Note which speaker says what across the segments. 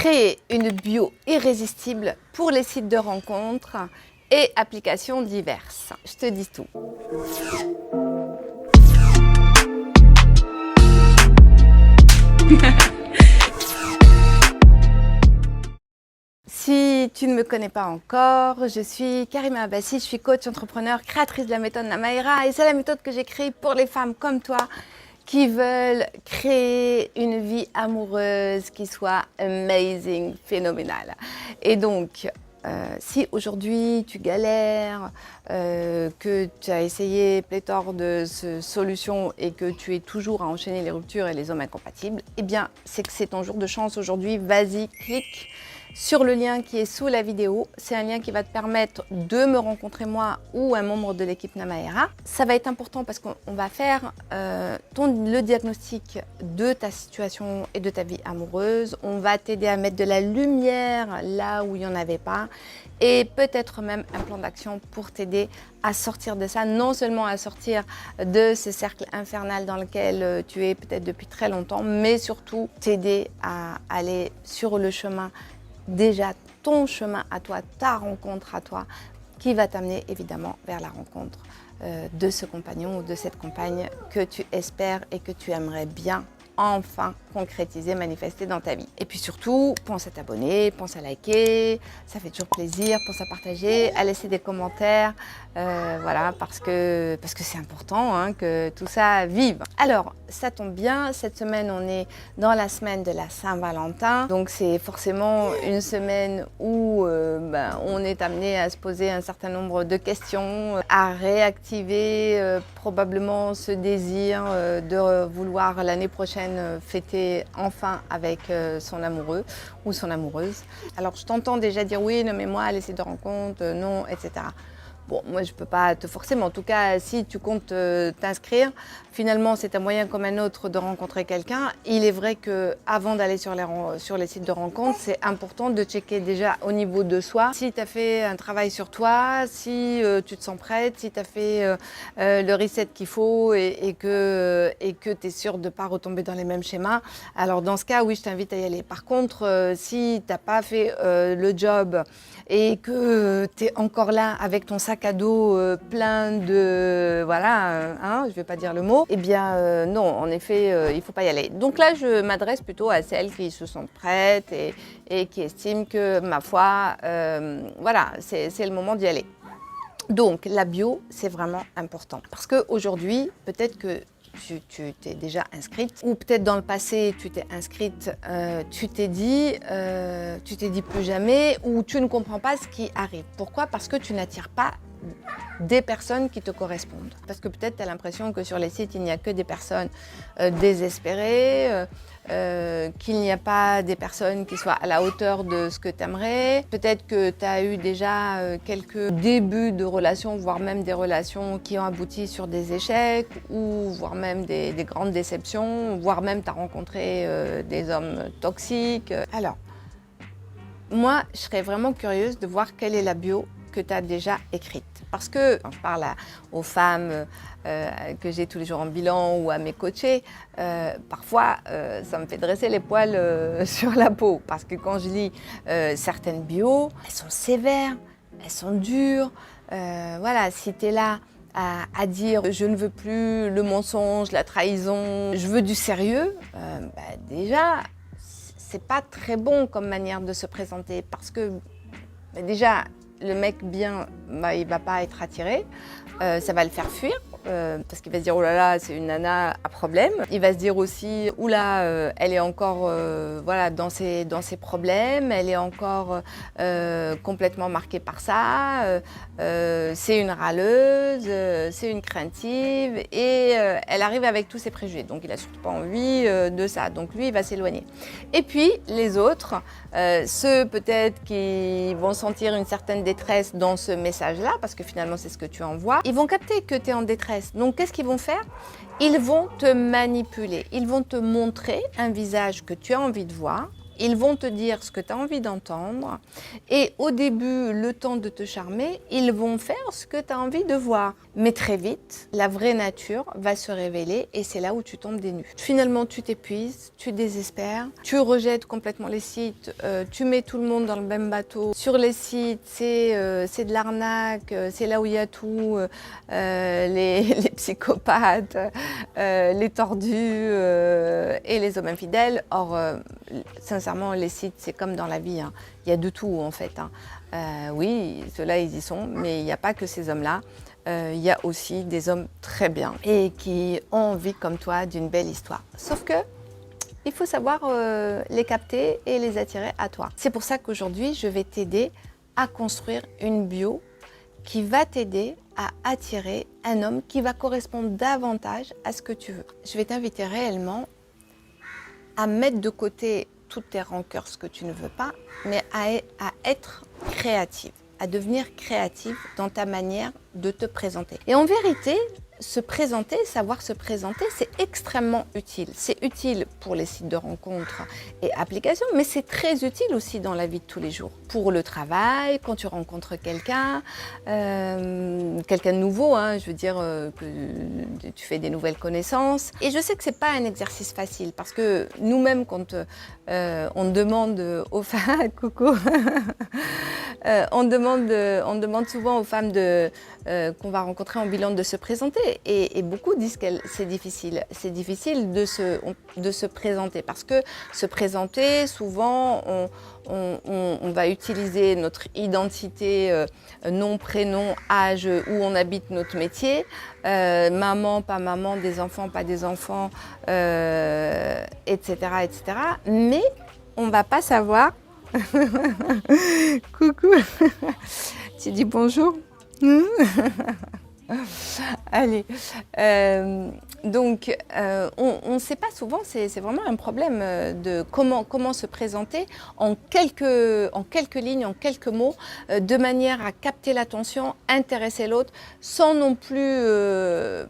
Speaker 1: Créer une bio irrésistible pour les sites de rencontres et applications diverses. Je te dis tout. Si tu ne me connais pas encore, je suis Karima Abbassi, je suis coach entrepreneur, créatrice de la méthode Namaera et c'est la méthode que j'ai créée pour les femmes comme toi qui veulent créer une vie amoureuse qui soit amazing, phénoménale. Et donc, si aujourd'hui tu galères, que tu as essayé pléthore de solutions et que tu es toujours à enchaîner les ruptures et les hommes incompatibles, eh bien c'est que c'est ton jour de chance aujourd'hui. Vas-y, clique sur le lien qui est sous la vidéo. C'est un lien qui va te permettre de me rencontrer moi ou un membre de l'équipe Namaera. Ça va être important parce qu'on va faire le diagnostic de ta situation et de ta vie amoureuse. On va t'aider à mettre de la lumière là où il n'y en avait pas et peut-être même un plan d'action pour t'aider à sortir de ça, non seulement à sortir de ce cercle infernal dans lequel tu es peut-être depuis très longtemps, mais surtout t'aider à aller sur le chemin, déjà ton chemin à toi, ta rencontre à toi, qui va t'amener évidemment vers la rencontre de ce compagnon ou de cette compagne que tu espères et que tu aimerais bien enfin concrétiser, manifester dans ta vie. Et puis surtout, pense à t'abonner, pense à liker, ça fait toujours plaisir, pense à partager, à laisser des commentaires, voilà, parce que c'est important hein, que tout ça vive. Alors, ça tombe bien, cette semaine on est dans la semaine de la Saint-Valentin, donc c'est forcément une semaine où on est amené à se poser un certain nombre de questions, à réactiver probablement ce désir de vouloir l'année prochaine fêter enfin avec son amoureux ou son amoureuse. Alors je t'entends déjà dire oui, non mais moi les sites de rencontre, non, etc. Bon, moi je ne peux pas te forcer, mais en tout cas, si tu comptes t'inscrire, finalement c'est un moyen comme un autre de rencontrer quelqu'un. Il est vrai qu'avant d'aller sur les sites de rencontre, c'est important de checker déjà au niveau de soi. Si tu as fait un travail sur toi, si tu te sens prête, si tu as fait le reset qu'il faut et que tu es sûre de ne pas retomber dans les mêmes schémas, alors dans ce cas, oui, je t'invite à y aller. Par contre, si tu n'as pas fait le job et que tu es encore là avec ton sac à dos plein de... voilà, hein, je ne vais pas dire le mot, eh bien non, en effet, il ne faut pas y aller. Donc là, je m'adresse plutôt à celles qui se sentent prêtes et qui estiment que, ma foi, voilà, c'est le moment d'y aller. Donc la bio, c'est vraiment important. Parce qu'aujourd'hui, peut-être que tu t'es déjà inscrite ou peut-être dans le passé tu t'es inscrite, tu t'es dit plus jamais ou tu ne comprends pas ce qui arrive. Pourquoi? Parce que tu n'attires pas des personnes qui te correspondent. Parce que peut-être tu as l'impression que sur les sites il n'y a que des personnes désespérées, qu'il n'y a pas des personnes qui soient à la hauteur de ce que tu aimerais. Peut-être que tu as eu déjà quelques débuts de relations, voire même des relations qui ont abouti sur des échecs, ou voire même des grandes déceptions, voire même tu as rencontré des hommes toxiques. Alors, moi, je serais vraiment curieuse de voir quelle est la bio que tu as déjà écrite. Parce que quand je parle aux femmes que j'ai tous les jours en bilan ou à mes coachés, parfois ça me fait dresser les poils sur la peau. Parce que quand je lis certaines bios, elles sont sévères, elles sont dures. Voilà, si tu es là à dire je ne veux plus le mensonge, la trahison, je veux du sérieux, déjà, c'est pas très bon comme manière de se présenter. Parce que déjà, le mec bien, il va pas être attiré, ça va le faire fuir parce qu'il va se dire oh là là c'est une nana à problème. Il va se dire aussi oula elle est encore voilà dans ses problèmes, elle est encore complètement marquée par ça, c'est une râleuse, c'est une craintive et elle arrive avec tous ses préjugés. Donc il a surtout pas envie de ça. Donc lui il va s'éloigner. Et puis les autres, ceux peut-être qui vont sentir une certaine détresse dans ce message-là, parce que finalement c'est ce que tu envoies, ils vont capter que tu es en détresse. Donc qu'est-ce qu'ils vont faire? Ils vont te manipuler, ils vont te montrer un visage que tu as envie de voir Ils vont te dire ce que tu as envie d'entendre et au début, le temps de te charmer, ils vont faire ce que tu as envie de voir. Mais très vite, la vraie nature va se révéler et c'est là où tu tombes des nues. Finalement, tu t'épuises, tu désespères, tu rejettes complètement les sites, tu mets tout le monde dans le même bateau. Sur les sites, c'est de l'arnaque, c'est là où il y a tout, les psychopathes, les tordus et les hommes infidèles. Or, sincèrement, les sites, c'est comme dans la vie, hein. Il y a de tout en fait, hein. Oui, ceux-là, ils y sont, mais il n'y a pas que ces hommes-là. Il y a aussi des hommes très bien et qui ont envie, comme toi, d'une belle histoire. Sauf que il faut savoir les capter et les attirer à toi. C'est pour ça qu'aujourd'hui, je vais t'aider à construire une bio qui va t'aider à attirer un homme qui va correspondre davantage à ce que tu veux. Je vais t'inviter réellement à mettre de côté toutes tes rancœurs, ce que tu ne veux pas, mais à être créative, à devenir créative dans ta manière de te présenter. Et en vérité, se présenter, savoir se présenter, c'est extrêmement utile. C'est utile pour les sites de rencontres et applications, mais c'est très utile aussi dans la vie de tous les jours. Pour le travail, quand tu rencontres quelqu'un, quelqu'un de nouveau, hein, je veux dire que tu fais des nouvelles connaissances. Et je sais que c'est pas un exercice facile parce que nous-mêmes, quand on demande aux femmes, coucou, on demande souvent aux femmes qu'on va rencontrer en bilan de se présenter et beaucoup disent que c'est difficile. C'est difficile de se présenter parce que se présenter, souvent, on va utiliser notre identité, nom, prénom, âge, où on habite, notre métier, maman, pas maman, des enfants, pas des enfants, etc., etc. Mais on ne va pas savoir. Coucou, tu dis bonjour. Allez, donc on ne sait pas souvent, c'est vraiment un problème de comment se présenter en quelques lignes, en quelques mots, de manière à capter l'attention, intéresser l'autre, sans non plus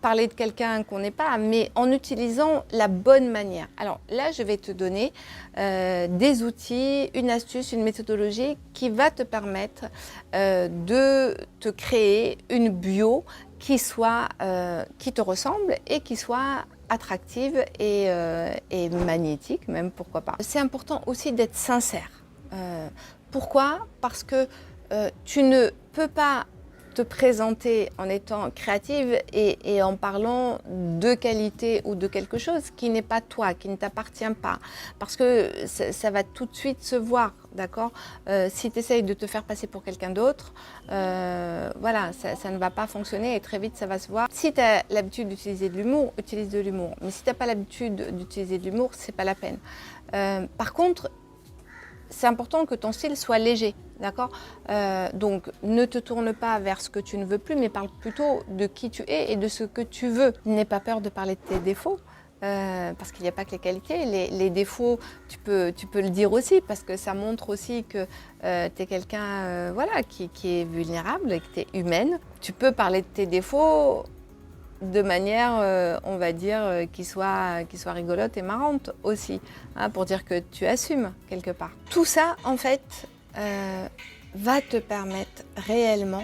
Speaker 1: parler de quelqu'un qu'on n'est pas, mais en utilisant la bonne manière. Alors là, je vais te donner des outils, une astuce, une méthodologie qui va te permettre de te créer une bio qui te ressemble et qui soit attractive et magnétique même, pourquoi pas. C'est important aussi d'être sincère. Pourquoi ? Parce que tu ne peux pas te présenter en étant créative et en parlant de qualité ou de quelque chose qui n'est pas toi, qui ne t'appartient pas. Parce que ça va tout de suite se voir, d'accord ? Si tu essayes de te faire passer pour quelqu'un d'autre, voilà, ça ne va pas fonctionner et très vite ça va se voir. Si tu as l'habitude d'utiliser de l'humour, utilise de l'humour. Mais si tu n'as pas l'habitude d'utiliser de l'humour, c'est pas la peine. Par contre, c'est important que ton style soit léger, d'accord ? Donc, ne te tourne pas vers ce que tu ne veux plus, mais parle plutôt de qui tu es et de ce que tu veux. N'aie pas peur de parler de tes défauts, parce qu'il n'y a pas que les qualités. Les défauts, tu peux le dire aussi, parce que ça montre aussi que tu es quelqu'un voilà, qui est vulnérable et que tu es humaine. Tu peux parler de tes défauts de manière, on va dire, qui soit rigolote et marrante aussi, hein, pour dire que tu assumes quelque part. Tout ça, en fait, va te permettre réellement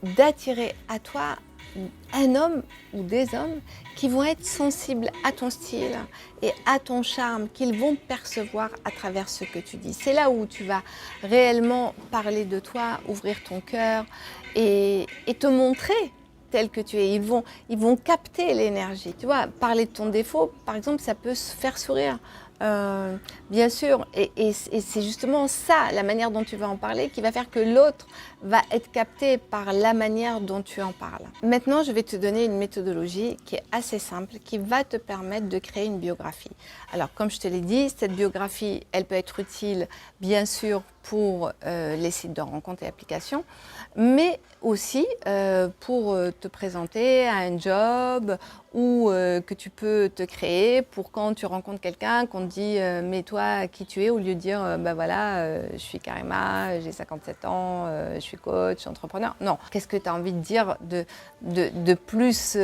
Speaker 1: d'attirer à toi un homme ou des hommes qui vont être sensibles à ton style et à ton charme, qu'ils vont percevoir à travers ce que tu dis. C'est là où tu vas réellement parler de toi, ouvrir ton cœur et te montrer tel que tu es. Ils vont capter l'énergie. Tu vois, parler de ton défaut, par exemple, ça peut se faire sourire. Bien sûr, et c'est justement ça, la manière dont tu vas en parler, qui va faire que l'autre va être capté par la manière dont tu en parles. Maintenant, je vais te donner une méthodologie qui est assez simple, qui va te permettre de créer une biographie. Alors, comme je te l'ai dit, cette biographie, elle peut être utile, bien sûr, pour les sites de rencontres et applications, mais aussi pour te présenter à un job ou que tu peux te créer pour quand tu rencontres quelqu'un, qu'on te dit mais toi qui tu es, au lieu de dire bah voilà, je suis Karima, j'ai 57 ans, je suis coach, entrepreneur. Non, qu'est-ce que tu as envie de dire de plus,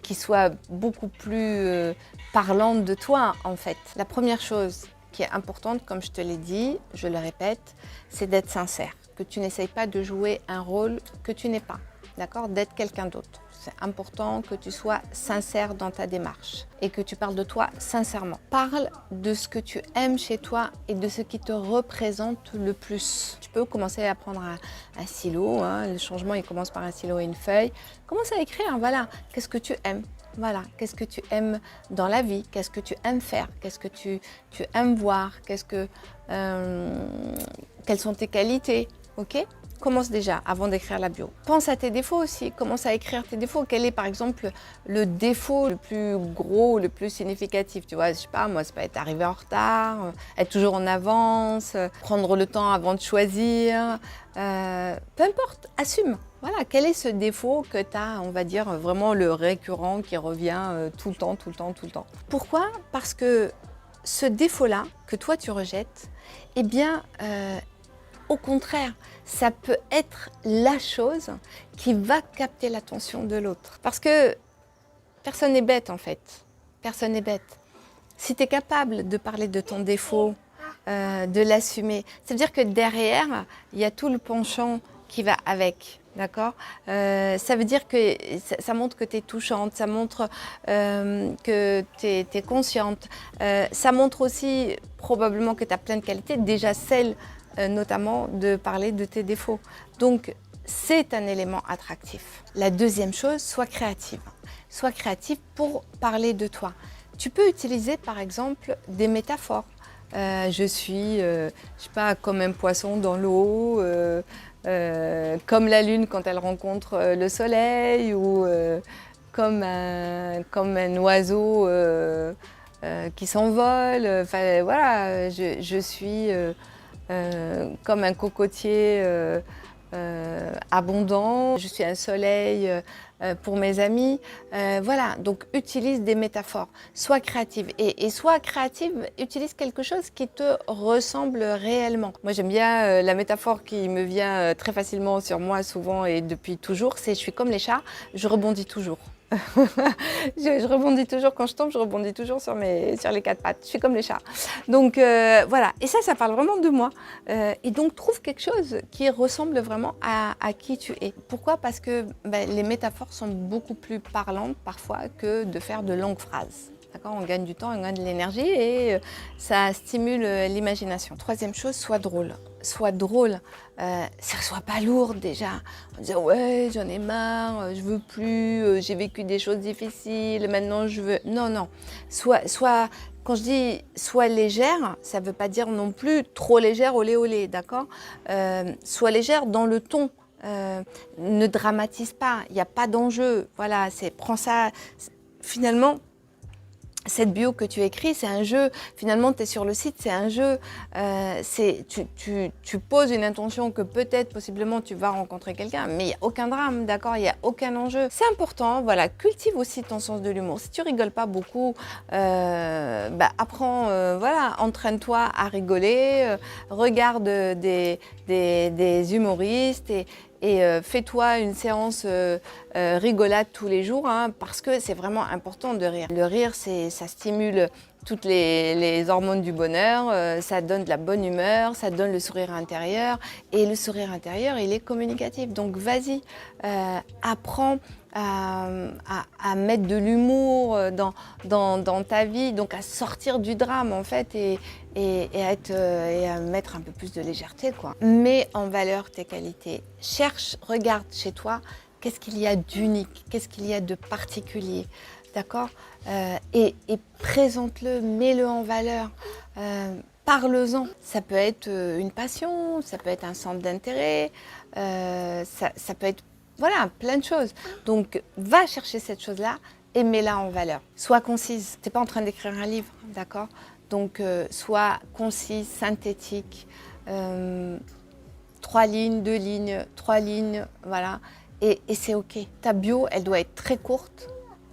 Speaker 1: qui soit beaucoup plus parlante de toi en fait. La première chose qui est importante, comme je te l'ai dit, je le répète, c'est d'être sincère, que tu n'essayes pas de jouer un rôle que tu n'es pas, d'accord, d'être quelqu'un d'autre. C'est important que tu sois sincère dans ta démarche et que tu parles de toi sincèrement. Parle de ce que tu aimes chez toi et de ce qui te représente le plus. Tu peux commencer à prendre un stylo, hein, le changement il commence par un stylo et une feuille. Commence à écrire, voilà, qu'est-ce que tu aimes? Voilà, qu'est-ce que tu aimes dans la vie? Qu'est-ce que tu aimes faire? Qu'est-ce que tu aimes voir? Quelles sont tes qualités? Ok? Commence déjà avant d'écrire la bio. Pense à tes défauts aussi. Commence à écrire tes défauts. Quel est par exemple le défaut le plus gros, le plus significatif? Tu vois, je sais pas, moi, ça peut être arriver en retard, être toujours en avance, prendre le temps avant de choisir. Peu importe, assume. Voilà, quel est ce défaut que tu as, on va dire, vraiment le récurrent qui revient tout le temps, tout le temps, tout le temps. Pourquoi? Parce que ce défaut-là, que toi tu rejettes, eh bien, au contraire, ça peut être la chose qui va capter l'attention de l'autre. Parce que personne n'est bête en fait. Personne n'est bête. Si tu es capable de parler de ton défaut, de l'assumer, ça veut dire que derrière, il y a tout le penchant qui va avec. D'accord, ça veut dire que ça montre que tu es touchante, ça montre que tu es consciente, ça montre aussi probablement que tu as plein de qualités, déjà celle notamment de parler de tes défauts. Donc, c'est un élément attractif. La deuxième chose, sois créative. Sois créative pour parler de toi. Tu peux utiliser par exemple des métaphores. Je suis, je sais pas, comme un poisson dans l'eau, comme la lune quand elle rencontre le soleil, ou comme un oiseau qui s'envole. Enfin voilà, je suis comme un cocotier abondant, je suis un soleil pour mes amis. Voilà, donc utilise des métaphores, sois créative. Et sois créative, utilise quelque chose qui te ressemble réellement. Moi j'aime bien la métaphore qui me vient très facilement sur moi souvent et depuis toujours, c'est je suis comme les chats, je rebondis toujours. je rebondis toujours, quand je tombe, je rebondis toujours sur les quatre pattes. Je suis comme les chats. Donc voilà, et ça parle vraiment de moi. Et donc trouve quelque chose qui ressemble vraiment à qui tu es. Pourquoi? Parce que les métaphores sont beaucoup plus parlantes parfois que de faire de longues phrases. D'accord, on gagne du temps, on gagne de l'énergie et ça stimule l'imagination. Troisième chose, sois drôle. Sois drôle, sois pas lourde déjà. On dit ouais, j'en ai marre, je veux plus, j'ai vécu des choses difficiles, maintenant je veux. Non. Quand je dis sois légère, ça veut pas dire non plus trop légère, olé olé, d'accord? Sois légère dans le ton. Ne dramatise pas, il n'y a pas d'enjeu. Voilà, prends ça. Finalement, cette bio que tu écris, c'est un jeu. Finalement, tu es sur le site, c'est un jeu. Tu poses une intention que peut-être, possiblement, tu vas rencontrer quelqu'un, mais il n'y a aucun drame, d'accord? Il n'y a aucun enjeu. C'est important, voilà, cultive aussi ton sens de l'humour. Si tu rigoles pas beaucoup, apprends, voilà, entraîne-toi à rigoler, regarde des humoristes et fais-toi une séance rigolade tous les jours, hein, parce que c'est vraiment important de rire. Le rire, ça stimule toutes les hormones du bonheur, ça donne de la bonne humeur, ça donne le sourire intérieur. Et le sourire intérieur, il est communicatif. Donc vas-y, apprends à mettre de l'humour dans ta vie, donc à sortir du drame en fait et à mettre un peu plus de légèreté, quoi. Mets en valeur tes qualités. Cherche, regarde chez toi, qu'est-ce qu'il y a d'unique, qu'est-ce qu'il y a de particulier, d'accord? Et présente-le, mets-le en valeur. Parle-en. Ça peut être une passion, ça peut être un centre d'intérêt, ça peut être voilà, plein de choses. Donc, va chercher cette chose-là et mets-la en valeur. Sois concise. Tu n'es pas en train d'écrire un livre, d'accord? Donc, sois concise, synthétique. 3 lignes, 2 lignes, 3 lignes, voilà. Et c'est OK. Ta bio, elle doit être très courte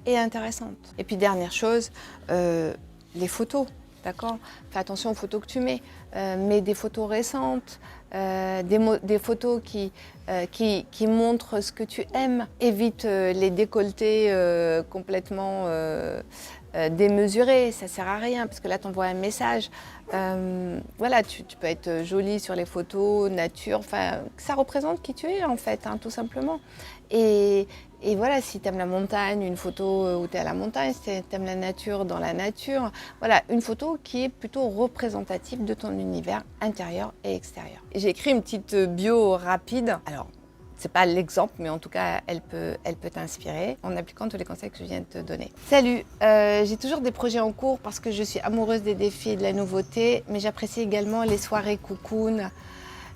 Speaker 1: et intéressante. Et puis, dernière chose, les photos, d'accord? Fais attention aux photos que tu mets. Mets des photos récentes, des photos qui montrent ce que tu aimes. Évite les décolletés complètement démesuré, ça sert à rien parce que là tu envoies un message. Voilà, tu peux être jolie sur les photos, nature, enfin, ça représente qui tu es en fait, hein, tout simplement. Et voilà, si tu aimes la montagne, une photo où tu es à la montagne, si tu aimes la nature, dans la nature, voilà, une photo qui est plutôt représentative de ton univers intérieur et extérieur. J'ai écrit une petite bio rapide. Alors, c'est pas l'exemple, mais en tout cas, elle peut t'inspirer en appliquant tous les conseils que je viens de te donner. Salut, j'ai toujours des projets en cours parce que je suis amoureuse des défis et de la nouveauté, mais j'apprécie également les soirées cocoon.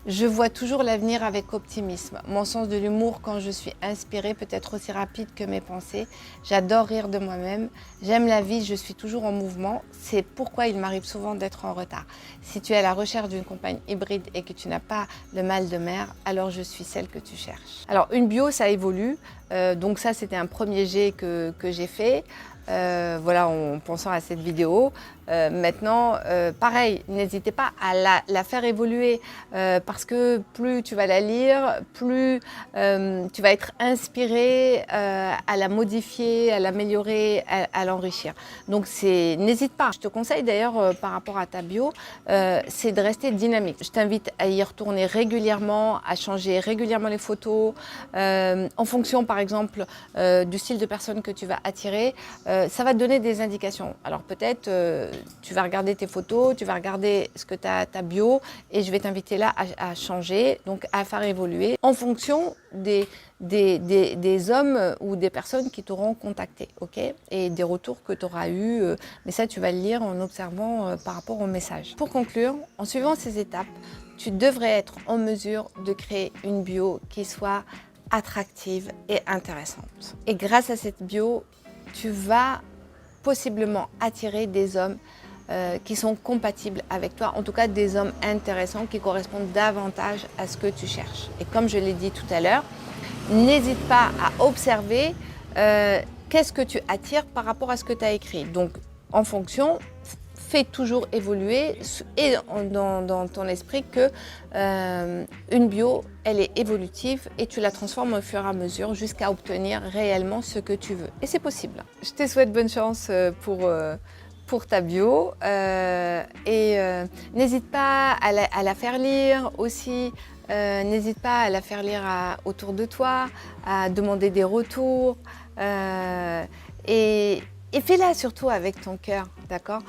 Speaker 1: Je vois toujours l'avenir avec optimisme. Mon sens de l'humour, quand je suis inspirée, peut être aussi rapide que mes pensées. J'adore rire de moi-même. J'aime la vie, je suis toujours en mouvement. C'est pourquoi il m'arrive souvent d'être en retard. Si tu es à la recherche d'une compagne hybride et que tu n'as pas le mal de mer, alors je suis celle que tu cherches. Alors, une bio, ça évolue. Donc ça, c'était un premier jet que j'ai fait. Voilà, en pensant à cette vidéo. Maintenant, pareil, n'hésitez pas à la faire évoluer parce que plus tu vas la lire, plus tu vas être inspiré à la modifier, à l'améliorer, à l'enrichir. Donc n'hésite pas. Je te conseille d'ailleurs par rapport à ta bio, c'est de rester dynamique. Je t'invite à y retourner régulièrement, à changer régulièrement les photos en fonction par exemple du style de personne que tu vas attirer. Ça va te donner des indications. Alors peut-être tu vas regarder tes photos, tu vas regarder ce que ta bio et je vais t'inviter là à changer, donc à faire évoluer en fonction des hommes ou des personnes qui t'auront contacté, ok? Et des retours que tu auras eu, mais ça tu vas le lire en observant par rapport au message. Pour conclure, en suivant ces étapes, tu devrais être en mesure de créer une bio qui soit attractive et intéressante. Et grâce à cette bio, tu vas possiblement attirer des hommes qui sont compatibles avec toi, en tout cas des hommes intéressants qui correspondent davantage à ce que tu cherches. Et comme je l'ai dit tout à l'heure, n'hésite pas à observer qu'est-ce que tu attires par rapport à ce que tu as écrit. Donc en fonction, fais toujours évoluer et dans ton esprit que une bio, elle est évolutive et tu la transformes au fur et à mesure jusqu'à obtenir réellement ce que tu veux. Et c'est possible. Je te souhaite bonne chance pour ta bio n'hésite pas à la faire lire aussi. N'hésite pas à la faire lire autour de toi, à demander des retours et fais-la surtout avec ton cœur, d'accord?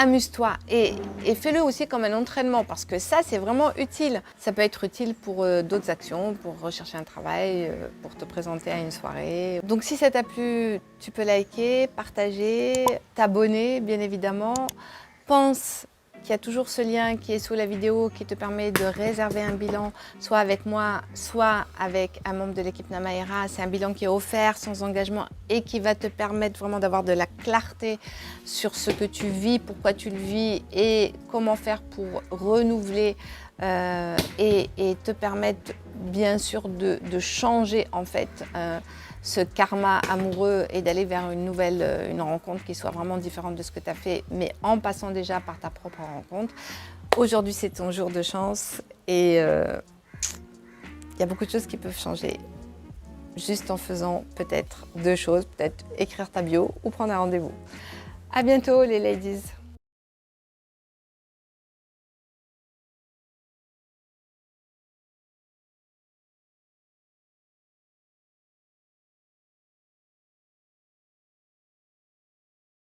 Speaker 1: Amuse-toi et fais-le aussi comme un entraînement parce que ça, c'est vraiment utile. Ça peut être utile pour d'autres actions, pour rechercher un travail, pour te présenter à une soirée. Donc si ça t'a plu, tu peux liker, partager, t'abonner bien évidemment. Pense qu'il y a toujours ce lien qui est sous la vidéo qui te permet de réserver un bilan, soit avec moi, soit avec un membre de l'équipe Namaera. C'est un bilan qui est offert sans engagement et qui va te permettre vraiment d'avoir de la clarté sur ce que tu vis, pourquoi tu le vis et comment faire pour renouveler et te permettre bien sûr de changer en fait ce karma amoureux et d'aller vers une rencontre qui soit vraiment différente de ce que tu as fait, mais en passant déjà par ta propre rencontre. Aujourd'hui, c'est ton jour de chance et il y a beaucoup de choses qui peuvent changer juste en faisant peut-être deux choses, peut-être écrire ta bio ou prendre un rendez-vous. À bientôt les ladies.